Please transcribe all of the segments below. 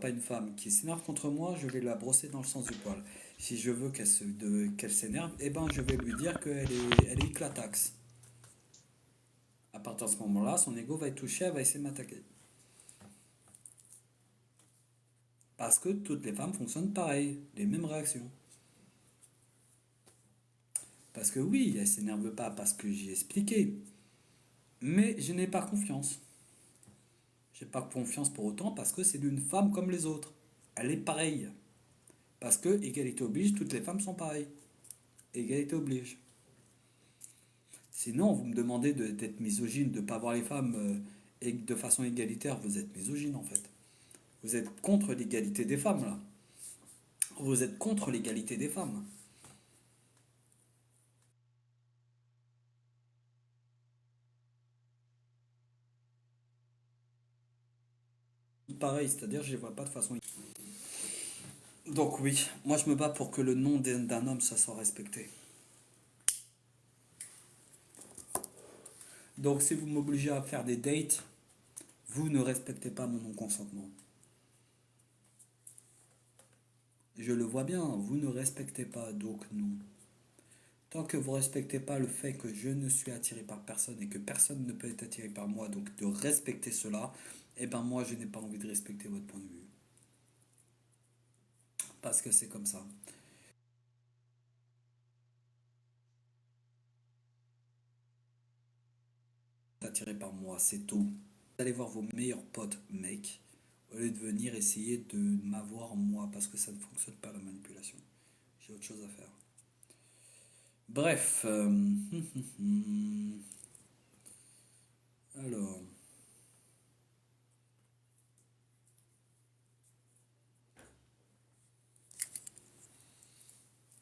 pas une femme qui s'énerve contre moi, je vais la brosser dans le sens du poil. Si je veux qu'elle s'énerve, eh ben je vais lui dire elle est éclataxe. À partir de ce moment-là, son ego va être touché, elle va essayer de m'attaquer. Parce que toutes les femmes fonctionnent pareil, les mêmes réactions. Parce que oui, elle s'énerve pas parce que j'ai expliqué, mais je n'ai pas confiance. J'ai pas confiance pour autant parce que c'est une femme comme les autres. Elle est pareille. Parce que égalité oblige, toutes les femmes sont pareilles. Égalité oblige. Sinon, vous me demandez d'être misogyne, de ne pas voir les femmes de façon égalitaire, vous êtes misogyne en fait. Vous êtes contre l'égalité des femmes là. Vous êtes contre l'égalité des femmes. Pareil, c'est-à-dire je ne les vois pas de façon. Donc oui, moi je me bats pour que le nom d'un homme ça soit respecté. Donc si vous m'obligez à faire des dates, vous ne respectez pas mon non-consentement. Je le vois bien, vous ne respectez pas, donc non. Tant que vous ne respectez pas le fait que je ne suis attiré par personne et que personne ne peut être attiré par moi, donc de respecter cela, eh ben moi je n'ai pas envie de respecter votre point de vue. Parce que c'est comme ça. Attiré par moi, c'est tout. Vous allez voir vos meilleurs potes mecs au lieu de venir essayer de m'avoir moi parce que ça ne fonctionne pas la manipulation. J'ai autre chose à faire. Bref, alors,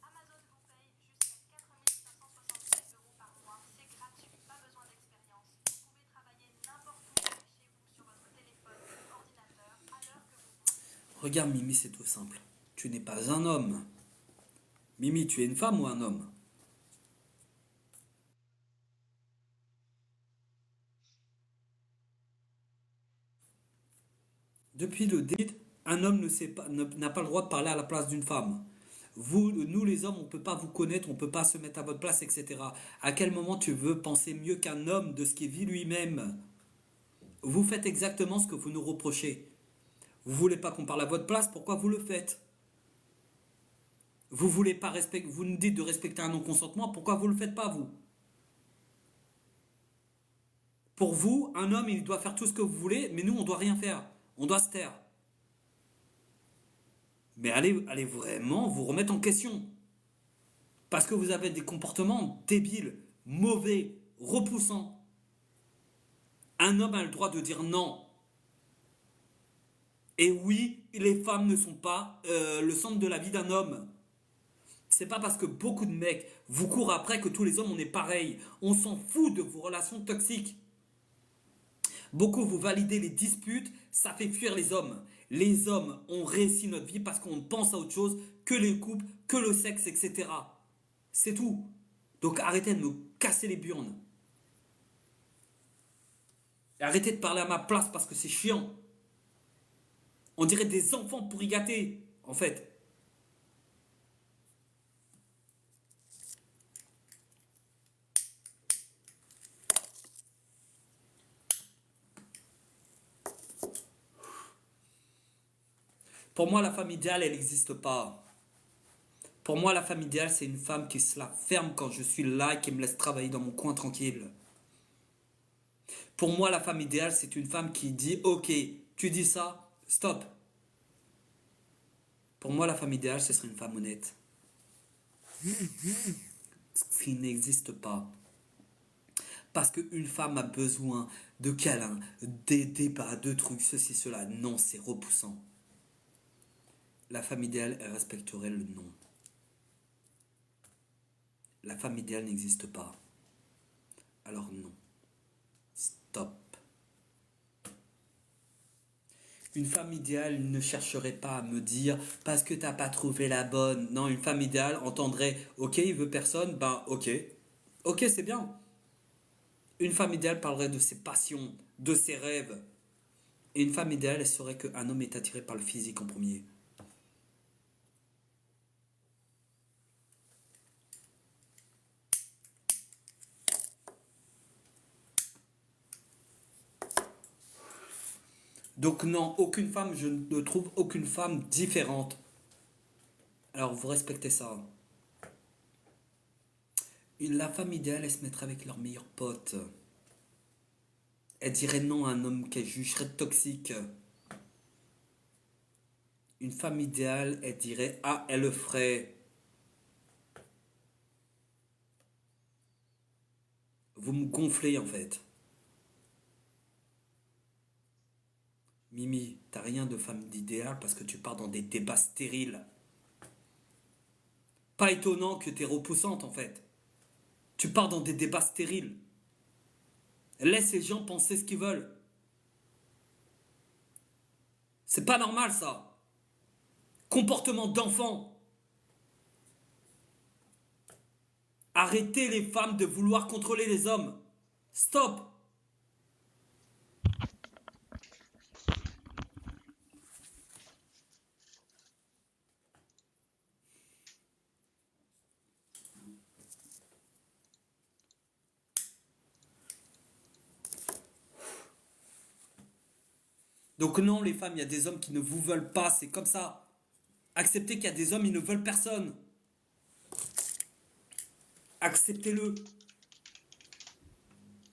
Amazon vous paye jusqu'à 4 567 € par mois. C'est gratuit, pas besoin d'expérience. Vous pouvez travailler n'importe où depuis chez vous sur votre téléphone ou ordinateur à l'heure que vous voulez. regarde Mimi, c'est tout simple. Tu n'es pas un homme. Mimi, tu es une femme ou un homme? Depuis le début, un homme n'a pas le droit de parler à la place d'une femme. Vous, nous les hommes, on ne peut pas vous connaître, on ne peut pas se mettre à votre place, etc. À quel moment tu veux penser mieux qu'un homme de ce qu'il vit lui-même? Vous faites exactement ce que vous nous reprochez. Vous voulez pas qu'on parle à votre place, pourquoi vous le faites? Vous voulez pas respecter, vous nous dites de respecter un non-consentement, pourquoi vous le faites pas vous? Pour vous, un homme, il doit faire tout ce que vous voulez, mais nous, on doit rien faire. On doit se taire. Mais allez vraiment vous remettre en question. Parce que vous avez des comportements débiles, mauvais, repoussants. Un homme a le droit de dire non. Et oui, les femmes ne sont pas le centre de la vie d'un homme. C'est pas parce que beaucoup de mecs vous courent après que tous les hommes on est pareil. On s'en fout de vos relations toxiques. Beaucoup vous validez les disputes, ça fait fuir les hommes. Les hommes ont réussi notre vie parce qu'on pense à autre chose que les couples, que le sexe, etc. C'est tout. Donc arrêtez de me casser les burnes. Et arrêtez de parler à ma place parce que c'est chiant. On dirait des enfants pourri gâtés, en fait. Pour moi, la femme idéale, elle n'existe pas. Pour moi, la femme idéale, c'est une femme qui se la ferme quand je suis là et qui me laisse travailler dans mon coin tranquille. Pour moi, la femme idéale, c'est une femme qui dit ok, tu dis ça, stop. Pour moi, la femme idéale, ce serait une femme honnête. Ce qui n'existe pas. Parce qu'une femme a besoin de câlins, des débats, de trucs, ceci, cela. Non, c'est repoussant. La femme idéale, elle respecterait le non. La femme idéale n'existe pas. Alors non. Stop. Une femme idéale ne chercherait pas à me dire parce que t'as pas trouvé la bonne. Non, une femme idéale entendrait ok, il veut personne, ben ok. Ok, c'est bien. Une femme idéale parlerait de ses passions, de ses rêves. Et une femme idéale, elle saurait qu'un homme est attiré par le physique en premier. Donc non, aucune femme, je ne trouve aucune femme différente. Alors vous respectez ça. La femme idéale, elle se mettrait avec leur meilleur pote. Elle dirait non à un homme qu'elle jugerait toxique. Une femme idéale, elle dirait ah, elle le ferait. Vous me gonflez en fait. Mimi, t'as rien de femme d'idéal parce que tu pars dans des débats stériles. Pas étonnant que t'es repoussante en fait. Tu pars dans des débats stériles. Laisse les gens penser ce qu'ils veulent. C'est pas normal ça. Comportement d'enfant. Arrêtez les femmes de vouloir contrôler les hommes. Stop. Donc non les femmes, il y a des hommes qui ne vous veulent pas, c'est comme ça. Acceptez qu'il y a des hommes, ils ne veulent personne. Acceptez-le.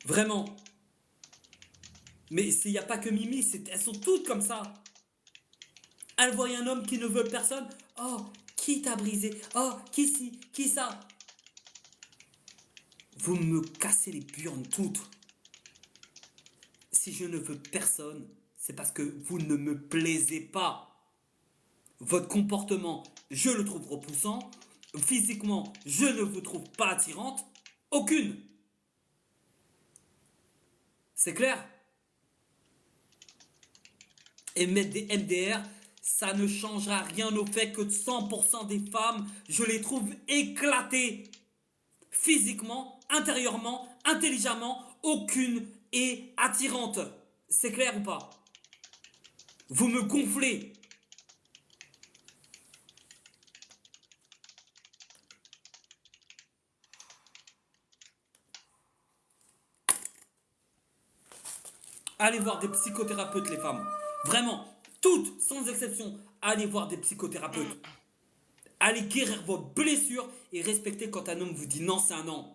Vraiment. Mais il n'y a pas que Mimi, elles sont toutes comme ça. Elle voit un homme qui ne veut personne. Oh, qui t'a brisé? Oh, qui ci, qui ça? Vous me cassez les burnes toutes. Si je ne veux personne, c'est parce que vous ne me plaisez pas. Votre comportement, je le trouve repoussant. Physiquement, je ne vous trouve pas attirante. Aucune. C'est clair? Et mettre des MDR, ça ne changera rien au fait que 100% des femmes, je les trouve éclatées. Physiquement, intérieurement, intelligemment, aucune est attirante. C'est clair ou pas? Vous me gonflez. Allez voir des psychothérapeutes, les femmes. Vraiment, toutes, sans exception, allez voir des psychothérapeutes. Allez guérir vos blessures et respectez quand un homme vous dit non, c'est un non.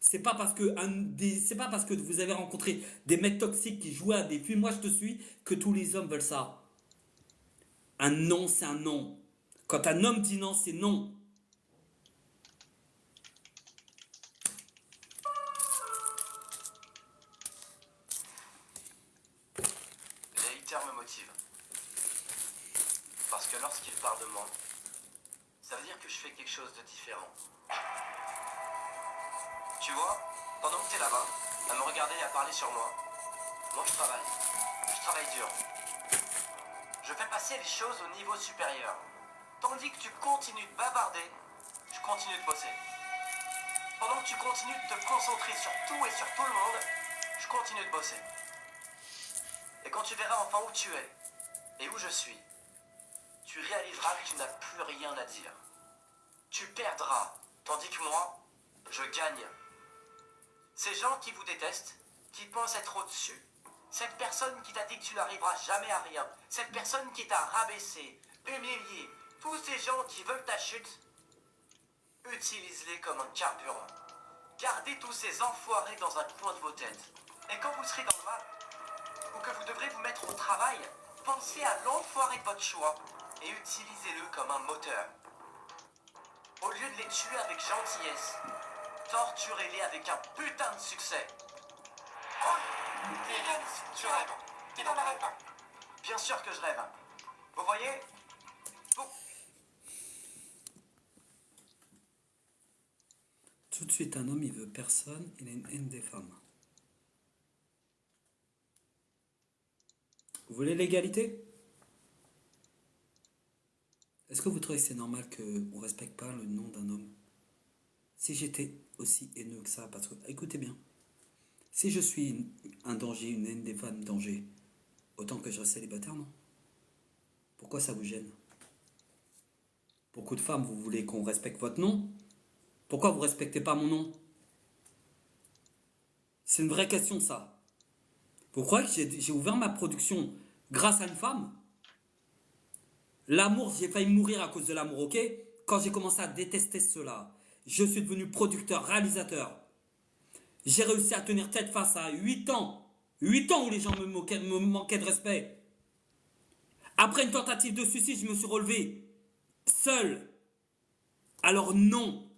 C'est pas parce que vous avez rencontré des mecs toxiques qui jouaient à des films, moi je te suis, que tous les hommes veulent ça. Un non, c'est un non. Quand un homme dit non, c'est non. Les haters me motivent. Parce que lorsqu'ils parlent de moi, ça veut dire que je fais quelque chose de différent. Tu vois, pendant que t'es là-bas, à me regarder et à parler sur moi, moi je travaille. Je travaille dur. Je fais passer les choses au niveau supérieur. Tandis que tu continues de bavarder, je continue de bosser. Pendant que tu continues de te concentrer sur tout et sur tout le monde, je continue de bosser. Et quand tu verras enfin où tu es et où je suis, tu réaliseras que tu n'as plus rien à dire. Tu perdras, tandis que moi, je gagne. Ces gens qui vous détestent, qui pensent être au-dessus, cette personne qui t'a dit que tu n'arriveras jamais à rien, cette personne qui t'a rabaissé, humilié, tous ces gens qui veulent ta chute, utilise-les comme un carburant. Gardez tous ces enfoirés dans un coin de vos têtes. Et quand vous serez dans le mal, ou que vous devrez vous mettre au travail, pensez à l'enfoiré de votre choix et utilisez-le comme un moteur. Au lieu de les tuer avec gentillesse, torturez-les avec un putain de succès. Oh, t'es réaliste, tu rêves. T'es dans la rêve. Bien sûr que je rêve. Vous voyez, Tout de suite, un homme, il veut personne, il a une haine des femmes. Vous voulez l'égalité? Est-ce que vous trouvez que c'est normal qu'on ne respecte pas le nom d'un homme? Si j'étais aussi haineux que ça, parce que, écoutez bien, Si je suis un danger, une des femmes danger, autant que je reste célibataire, non? Pourquoi ça vous gêne? Beaucoup de femmes, vous voulez qu'on respecte votre nom? Pourquoi vous respectez pas mon nom? C'est une vraie question, ça. Vous croyez que j'ai ouvert ma production grâce à une femme? L'amour, j'ai failli mourir à cause de l'amour, ok? Quand j'ai commencé à détester cela, je suis devenu producteur, réalisateur. J'ai réussi à tenir tête face à 8 ans. 8 ans où les gens me manquaient de respect. Après une tentative de suicide, je me suis relevé. Seul. Alors non.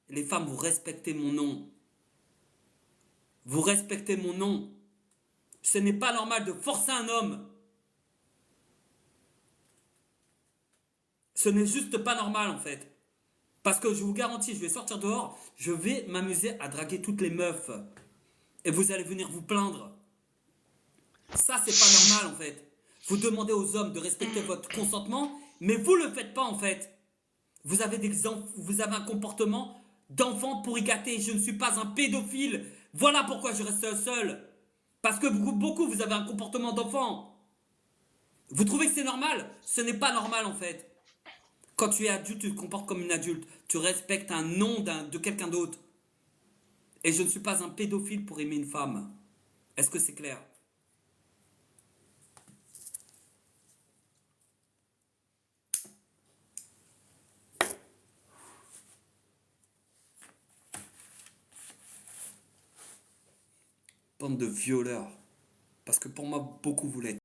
Les femmes, vous respectez mon nom. Vous respectez mon nom. Ce n'est pas normal de forcer un homme. Ce n'est juste pas normal en fait. Parce que je vous garantis, je vais sortir dehors, je vais m'amuser à draguer toutes les meufs. Et vous allez venir vous plaindre. Ça, c'est pas normal en fait. Vous demandez aux hommes de respecter votre consentement, mais vous le faites pas en fait. Vous avez un comportement d'enfant pourri gâté. Je ne suis pas un pédophile. Voilà pourquoi je reste seul. Parce que beaucoup, vous avez un comportement d'enfant. Vous trouvez que c'est normal? Ce n'est pas normal en fait. Quand tu es adulte, tu te comportes comme une adulte. Tu respectes un nom de quelqu'un d'autre. Et je ne suis pas un pédophile pour aimer une femme. Est-ce que c'est clair? Bande de violeurs. Parce que pour moi, beaucoup vous l'êtes.